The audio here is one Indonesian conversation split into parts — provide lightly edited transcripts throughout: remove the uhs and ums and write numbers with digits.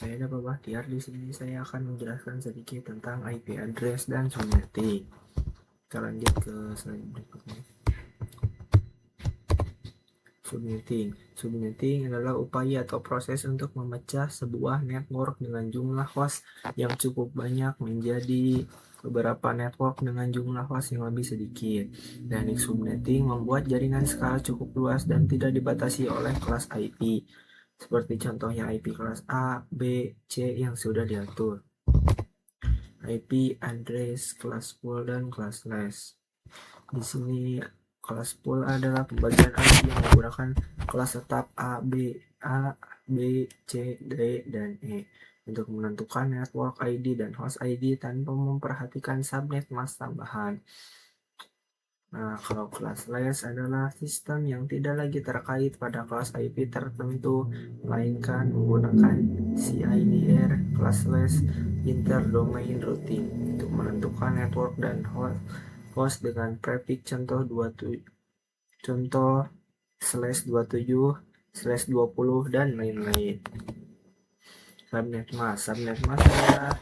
Saya Dapat Bahtiar. Di sini saya akan menjelaskan sedikit tentang IP address dan subnetting. Kita lanjut ke slide berikutnya. Subnetting. Subnetting adalah upaya atau proses untuk memecah sebuah network dengan jumlah host yang cukup banyak menjadi beberapa network dengan jumlah host yang lebih sedikit. Teknik subnetting membuat jaringan skala cukup luas dan tidak dibatasi oleh kelas IP, seperti contohnya IP kelas A, B, C yang sudah diatur. IP address kelas pool dan classless. Di sini kelas pool adalah pembagian IP yang menggunakan kelas tetap A, B, C, D, dan E untuk menentukan network ID dan host ID tanpa memperhatikan subnet mask tambahan. Nah, kalau classless adalah sistem yang tidak lagi terkait pada kelas IP tertentu, melainkan menggunakan CIDR classless interdomain routing untuk menentukan network dan host dengan prefix contoh 27/20 dan lain-lain. Subnet mask adalah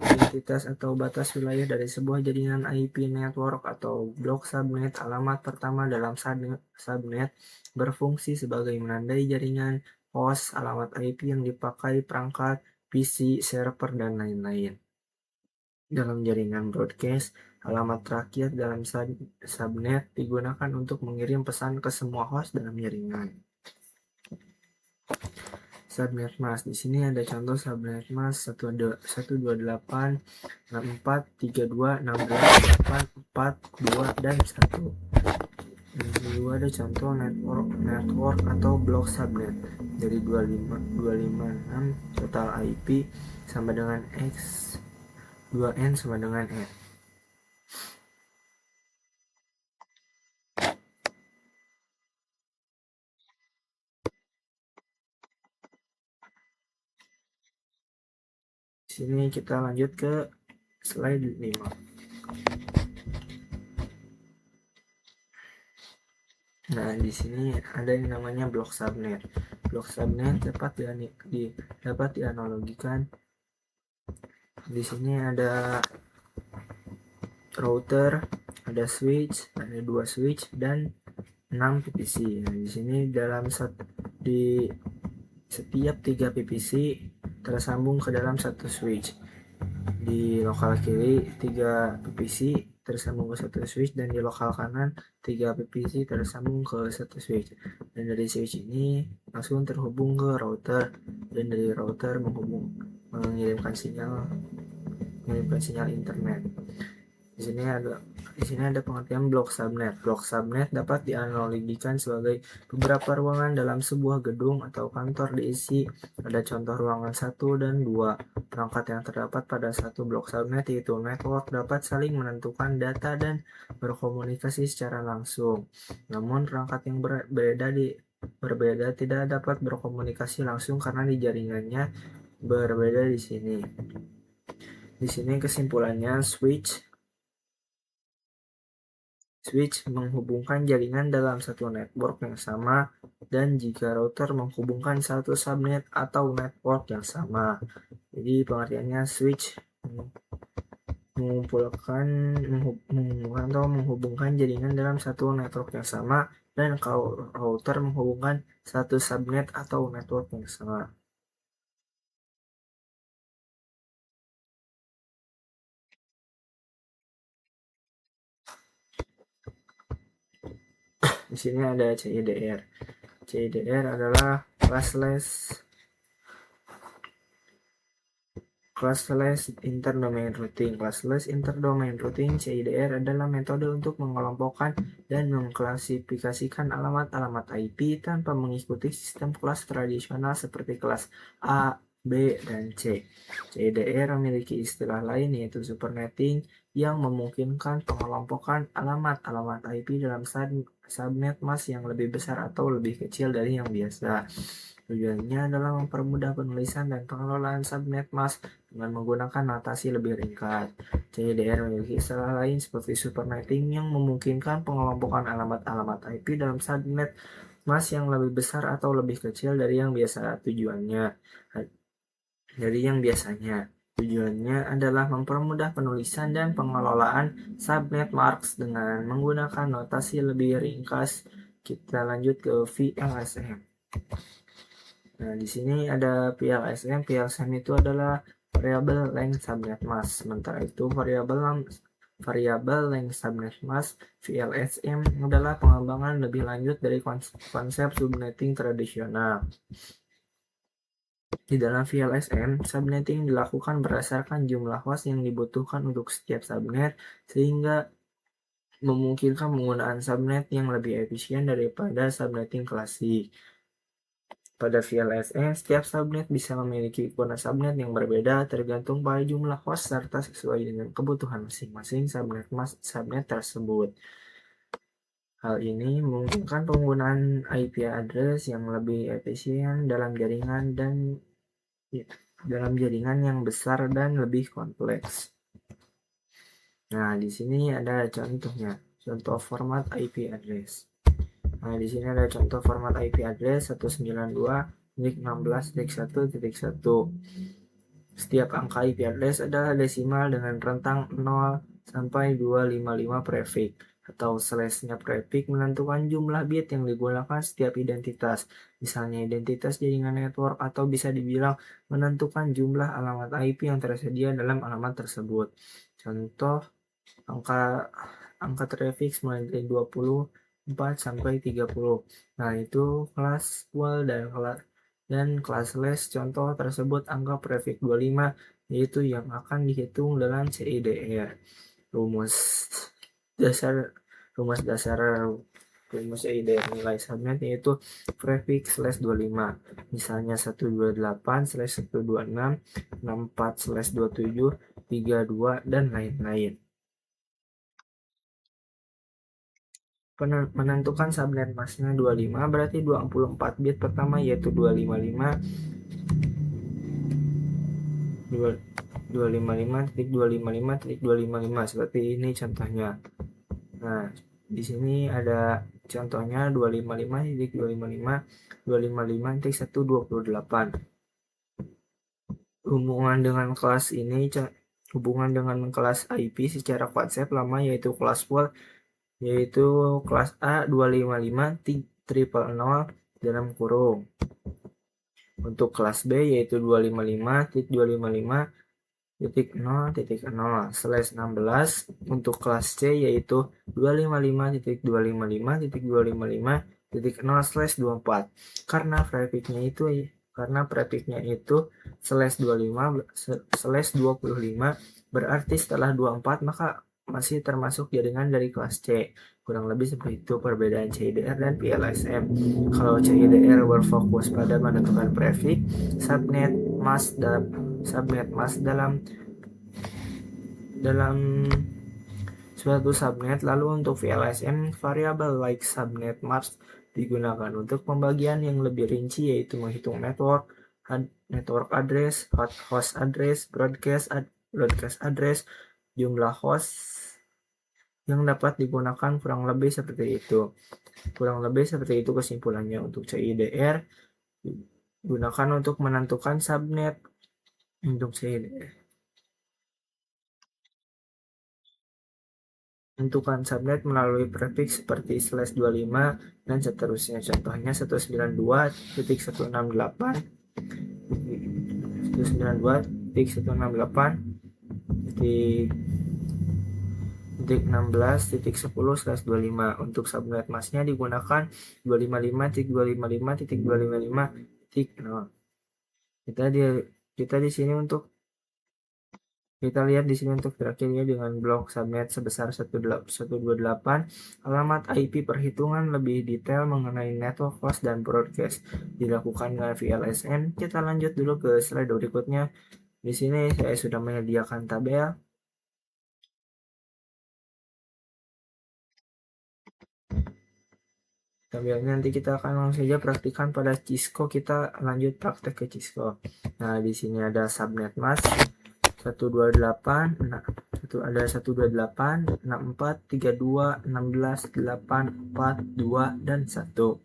identitas atau batas wilayah dari sebuah jaringan IP network atau blok subnet. Alamat pertama dalam subnet berfungsi sebagai menandai jaringan, host, alamat IP yang dipakai perangkat, PC, server, dan lain-lain. Dalam jaringan broadcast, alamat terakhir dalam subnet digunakan untuk mengirim pesan ke semua host dalam jaringan. Subnet mask. Di sini ada contoh subnet mask 128.64.32.16.8.4.2 dan 1. Yang kedua ada contoh network atau blok subnet dari 256 total IP sama dengan X, 2N sama dengan N. Di sini kita lanjut ke slide 5. Nah, di sini ada yang namanya blok subnet. Blok subnet dapat dianalogikan. Di sini ada router, ada switch, ada 2 switch dan 6 PPC. Nah, di sini di setiap 3 PPC tersambung ke dalam satu switch. Di lokal kiri 3 PPC tersambung ke satu switch, dan di lokal kanan 3 PPC tersambung ke satu switch. Dan dari switch ini langsung terhubung ke router, dan dari router mengirimkan sinyal internet. Di sini ada pengertian blok subnet. Blok subnet dapat dianalogikan sebagai beberapa ruangan dalam sebuah gedung atau kantor diisi pada contoh ruangan 1 dan 2. Perangkat yang terdapat pada satu blok subnet yaitu network dapat saling menentukan data dan berkomunikasi secara langsung. Namun perangkat yang berbeda tidak dapat berkomunikasi langsung karena di jaringannya berbeda di sini. Di sini kesimpulannya, Switch menghubungkan jaringan dalam satu network yang sama, dan jika router menghubungkan satu subnet atau network yang sama. Jadi pengertiannya, switch menghubungkan jaringan dalam satu network yang sama, dan kalau router menghubungkan satu subnet atau network yang sama. Di sini ada CIDR. CIDR adalah Classless Interdomain Routing. Classless Interdomain Routing (CIDR) adalah metode untuk mengelompokkan dan mengklasifikasikan alamat-alamat IP tanpa mengikuti sistem kelas tradisional seperti kelas A, B, dan C. CIDR memiliki istilah lain yaitu Supernetting, yang memungkinkan pengelompokan alamat-alamat IP dalam subnet mask yang lebih besar atau lebih kecil dari yang biasa. Tujuannya adalah mempermudah penulisan dan pengelolaan subnet mask dengan menggunakan notasi lebih ringkas. CIDR memiliki istilah lain seperti Supernetting, yang memungkinkan pengelompokan alamat-alamat IP dalam subnet mask yang lebih besar atau lebih kecil dari yang biasa. Tujuannya dari yang biasanya. Tujuannya adalah mempermudah penulisan dan pengelolaan subnet marks dengan menggunakan notasi lebih ringkas. Kita lanjut ke VLSM. Nah, di sini ada VLSM. VLSM itu adalah variable length subnet mask. Sementara itu variable length subnet mask VLSM adalah pengembangan lebih lanjut dari konsep subnetting tradisional. Di dalam VLSM, subnetting dilakukan berdasarkan jumlah host yang dibutuhkan untuk setiap subnet, sehingga memungkinkan penggunaan subnet yang lebih efisien daripada subnetting klasik. Pada VLSM, setiap subnet bisa memiliki ukuran subnet yang berbeda tergantung pada jumlah host serta sesuai dengan kebutuhan masing-masing subnet tersebut. Hal ini memungkinkan penggunaan IP address yang lebih efisien dalam jaringan yang besar dan lebih kompleks. Nah, di sini ada contohnya, contoh format IP address. Nah, di sini ada contoh format IP address 192.16.1.1. Setiap angka IP address adalah desimal dengan rentang 0 sampai 255 prefix atau slashnya prefix menentukan jumlah bit yang digunakan setiap identitas. Misalnya identitas jaringan network, atau bisa dibilang menentukan jumlah alamat IP yang tersedia dalam alamat tersebut. Contoh angka prefix mulai dari 24 sampai 30. Nah, itu kelas full dan kelas slash. Contoh tersebut angka prefix 25, yaitu yang akan dihitung dalam CIDR. Rumus CIDR nilai subnet yaitu prefix slash 25. Misalnya 128/126, 64/27, 32, dan lain-lain. Menentukan subnet masknya 25, berarti 24 bit pertama yaitu 255.255.255 seperti ini contohnya. Nah, di sini ada contohnya 255.255.128. Hubungan dengan kelas IP secara konsep lama yaitu kelas full, yaitu kelas A 255.000 dalam kurung. Untuk kelas B yaitu 255.255.0.0/16. Untuk kelas C yaitu 255.255.255.0/24. Karena prefixnya itu /25/25, berarti setelah 24 maka masih termasuk jaringan dari kelas C. Kurang lebih seperti itu perbedaan CIDR dan VLSM. Kalau CIDR berfokus pada menentukan prefix subnet mask dalam suatu subnet. Lalu untuk VLSM, variable like subnet mask digunakan untuk pembagian yang lebih rinci, yaitu menghitung network address, host address, broadcast address, jumlah host yang dapat digunakan. Kurang lebih seperti itu kesimpulannya. Untuk CIDR gunakan untuk menentukan subnet. Untuk CIDR tentukan subnet melalui prefix seperti /25 dan seterusnya. Contohnya 192.168.16.10/25. Untuk subnet masknya digunakan 255.255.255.0. Kita lihat di sini untuk terakhirnya dengan blok subnet sebesar 128. Alamat IP perhitungan lebih detail mengenai network host dan broadcast dilakukan dengan VLSM. Kita lanjut dulu ke slide berikutnya. Di sini saya sudah menyediakan tabel. Tabelnya nanti kita akan langsung saja praktikkan pada Cisco. Kita lanjut praktek ke Cisco. Nah, di sini ada subnet mask 128, ada 128, 64, 32, 16, 8, 4, 2, dan 1.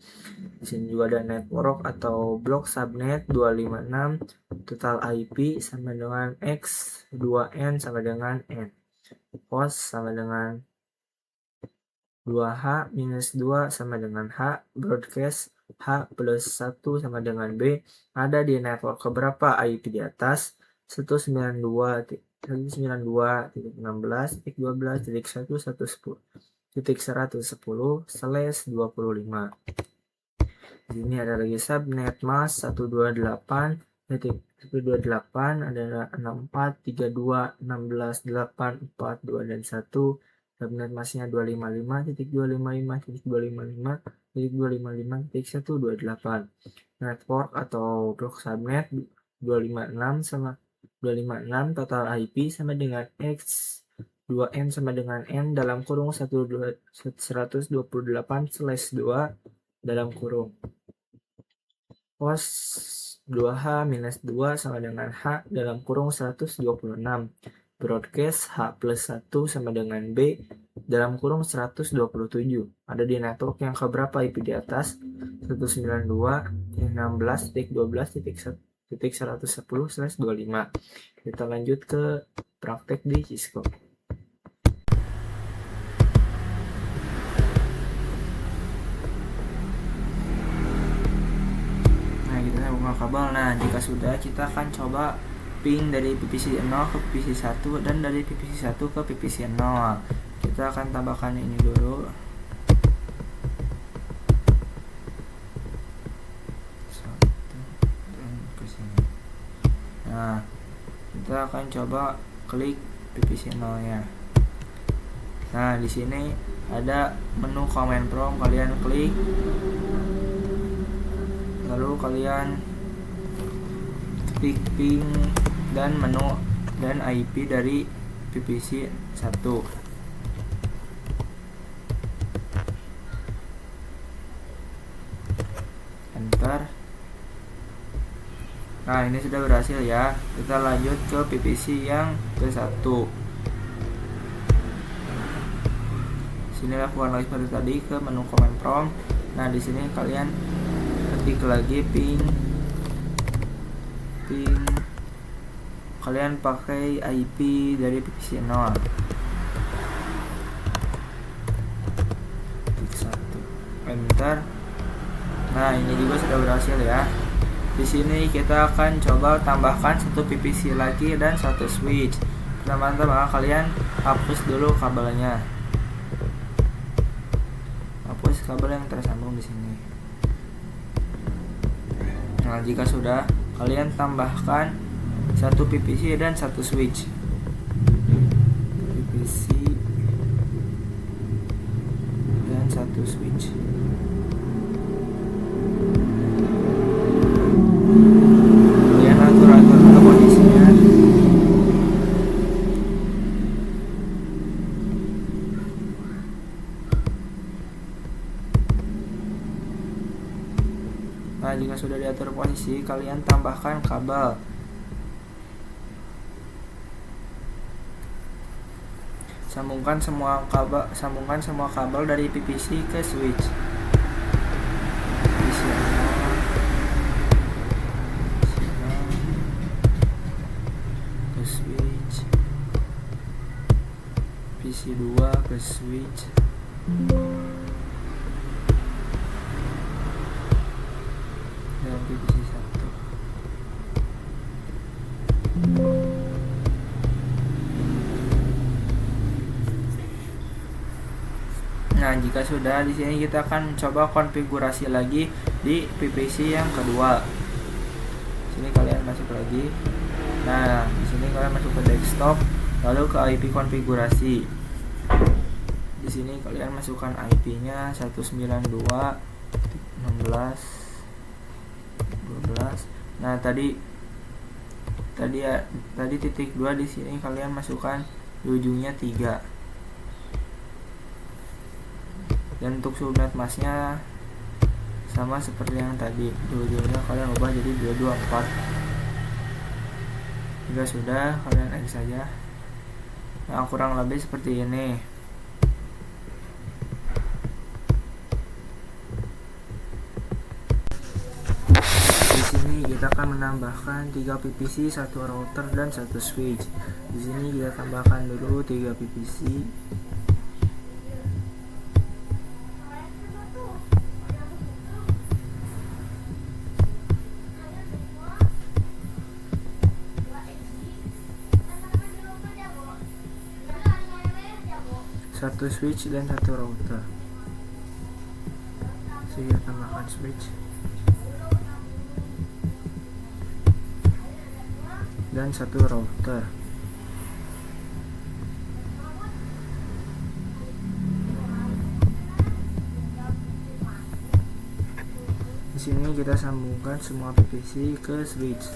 Di sini juga ada network atau blok subnet 256, total IP sama dengan X, 2N sama dengan N. Host sama dengan 2H minus 2 sama dengan H, broadcast H plus 1 sama dengan B, ada di network keberapa IP di atas? 192.16.16.110.110/25. Di sini ada lagi subnet mask 128.128 ada 643216.842 dan 1. Subnet masknya 255.255.255.128. Network atau blok subnet 256 sama 256 total IP sama dengan X, 2N sama dengan N dalam kurung 128/2 dalam kurung. Host 2H minus 2 sama dengan H dalam kurung 126. Broadcast H plus 1 sama dengan B dalam kurung 127. Ada di network yang keberapa IP di atas? 192.16.12.110/25. Kita lanjut ke praktek di Cisco. Kabel. Nah, jika sudah, kita akan coba ping dari PPC 0 ke PPC 1 dan dari PPC 1 ke PPC 0. Kita akan tambahkan ini dulu. Nah, kita akan coba klik PPC 0 nya. Nah, di sini ada menu command prompt, kalian klik. Lalu kalian klik ping dan menu dan IP dari PPC 1. Enter. Nah, ini sudah berhasil ya. Kita lanjut ke PPC yang ke-1. Sini lakukan lagi seperti tadi ke menu command prompt. Nah, di sini kalian ketik lagi ping. Kalian pakai IP dari PPC 0. Klik 1. Enter. Nah, ini juga sudah berhasil ya. Di sini kita akan coba tambahkan satu PPC lagi dan satu switch. Teman-teman, kalian hapus dulu kabelnya. Hapus kabel yang tersambung di sini. Nah, jika sudah, kalian tambahkan satu PPC dan satu switch. PPC dan satu switch. Kalian atur-atur ke posisinya. Nah, jika sudah diatur posisi, kalian tambahkan kabel. Sambungkan semua kabel dari PPC ke switch. PPC 0 ke switch. PPC 2 ke switch. Dan PPC 1. Nah, jika sudah, di sini kita akan coba konfigurasi lagi di PPC yang kedua. Sini kalian masuk lagi. Nah, di sini kalian masuk ke desktop, lalu ke IP konfigurasi. Di sini kalian masukkan IP-nya 192.16.12. Nah, tadi titik 2 di sini kalian masukkan di ujungnya 3. Dan untuk subnet masknya sama seperti yang tadi, di ujungnya kalian ubah jadi 224. Jika sudah, kalian X saja. Nah, kurang lebih seperti ini. Di sini kita kita akan menambahkan 3 PVC, 1 router dan 1 switch. Di sini kita tambahkan dulu 3 PVC. Satu switch dan 1 router. Saya tambahkan switch dan 1 router. Di sini kita sambungkan semua PVC ke switch.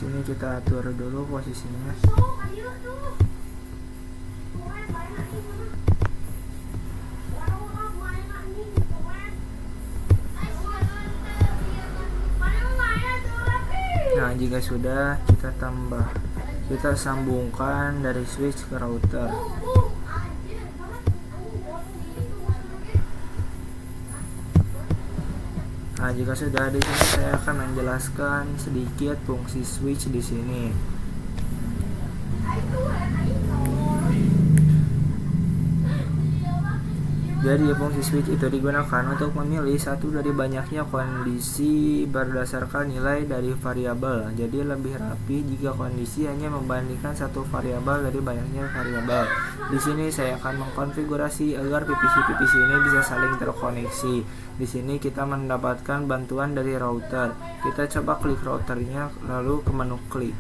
Sini kita atur dulu posisinya. Nah, jika sudah, kita sambungkan dari switch ke router. Nah, jika sudah, di sini saya akan menjelaskan sedikit fungsi switch di sini. Jadi fungsi switch itu digunakan untuk memilih satu dari banyaknya kondisi berdasarkan nilai dari variabel. Jadi lebih rapi jika kondisi hanya membandingkan satu variabel dari banyaknya variabel. Di sini saya akan mengkonfigurasi agar PVC-PVC ini bisa saling terkoneksi. Di sini kita mendapatkan bantuan dari router. Kita coba klik routernya, lalu ke menu klik.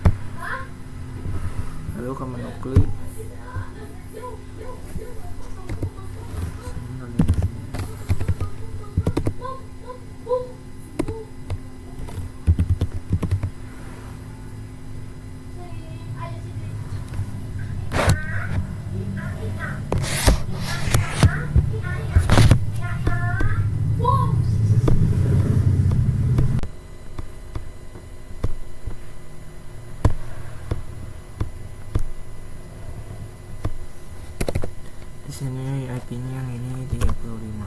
Di sini IP-nya yang ini 35.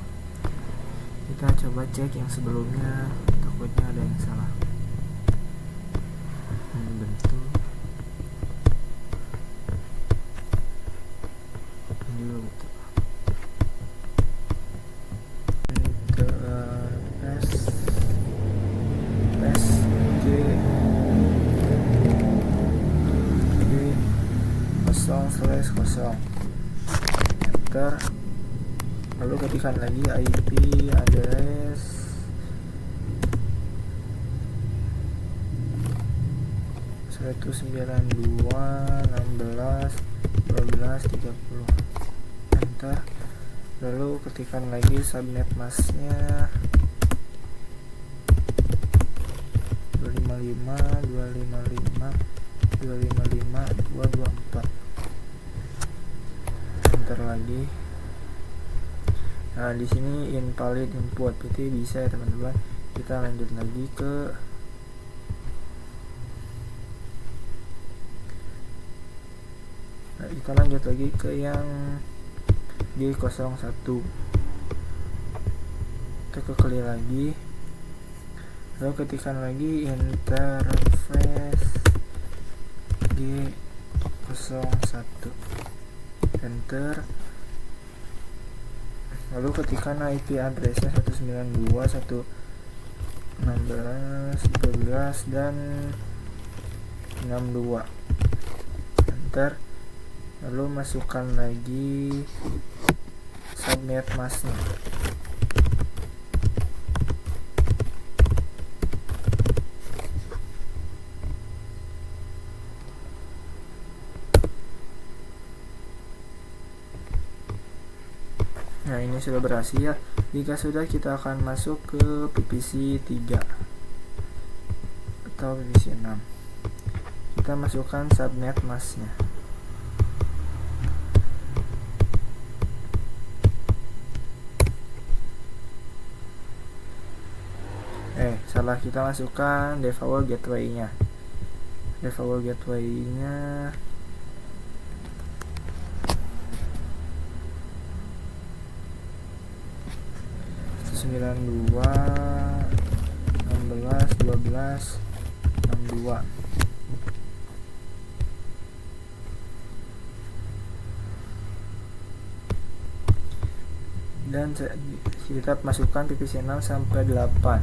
Kita coba cek yang sebelumnya, takutnya ada yang salah. Bentuk ini juga betul. G0/0. Enter, lalu ketikkan lagi IP address (192.16.12.30). Enter, lalu ketikkan lagi subnet masknya 255.255.254. Enter lagi. Nah, di sini invalid input, berarti bisa ya teman-teman. Kita lanjut lagi ke yang G01. Kita ke clear lagi, lalu ketikkan lagi interface G01. Enter, lalu ketikkan IP addressnya 192.116.12 dan 62. Enter, lalu masukkan lagi subnet masknya. Nah, ini sudah berhasil ya. Jika sudah, kita akan masuk ke PVC 3 atau PVC 6. Kita masukkan subnet masknya. Nah, Salah, kita masukkan default gateway-nya. Default gateway-nya 92 16 12 62. Dan kita masukkan PVC 6 sampai 8.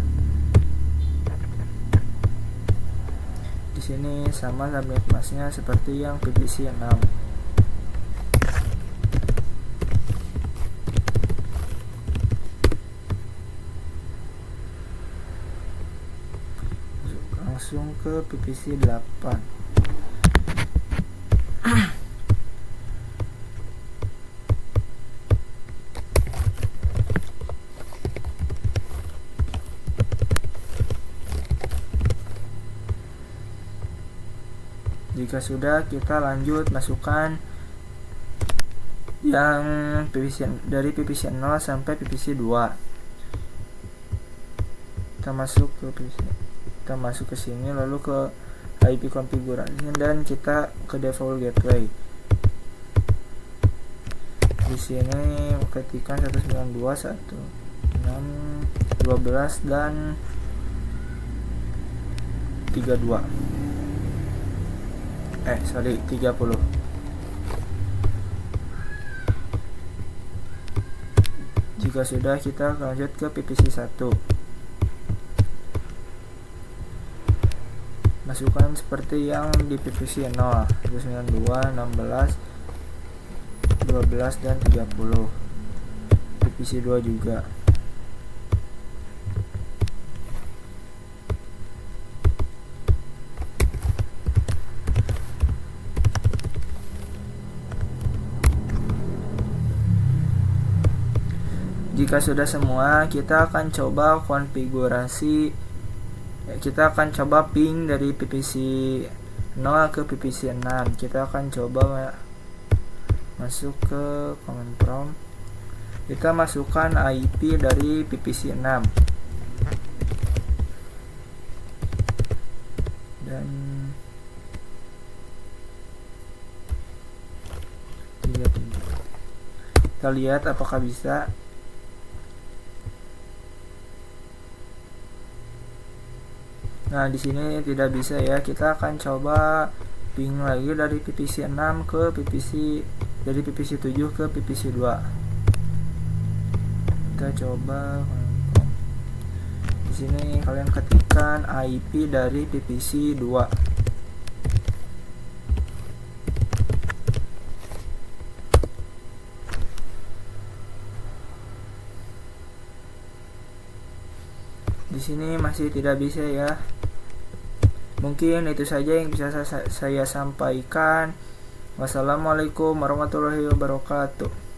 Di sini sama subnet masknya seperti yang PVC 6. Langsung ke PVC 8. Jika sudah, kita lanjut masukkan yang PVC dari PVC 0 sampai PVC 2. Kita masuk ke sini, lalu ke IP configuration dan kita ke default gateway. Di sini ketikkan 192.168.12 dan 32. 30. Jika sudah, kita lanjut ke PVC 1. Masukkan seperti yang di PVC 0, 192, 16, 12 dan 30. PVC 2 juga. Jika sudah semua, kita akan coba konfigurasi. Kita akan coba ping dari PVC 0 ke PVC 6. Kita akan coba masuk ke command prompt. Kita masukkan IP dari PVC 6 dan 37. Kita lihat apakah bisa. Nah, di sini tidak bisa ya. Kita akan coba ping lagi dari PVC 6 ke dari PVC 7 ke PVC 2. Kita coba. Di sini kalian ketikkan IP dari PVC 2. Di sini masih tidak bisa ya. Mungkin itu saja yang bisa saya sampaikan. Wassalamualaikum warahmatullahi wabarakatuh.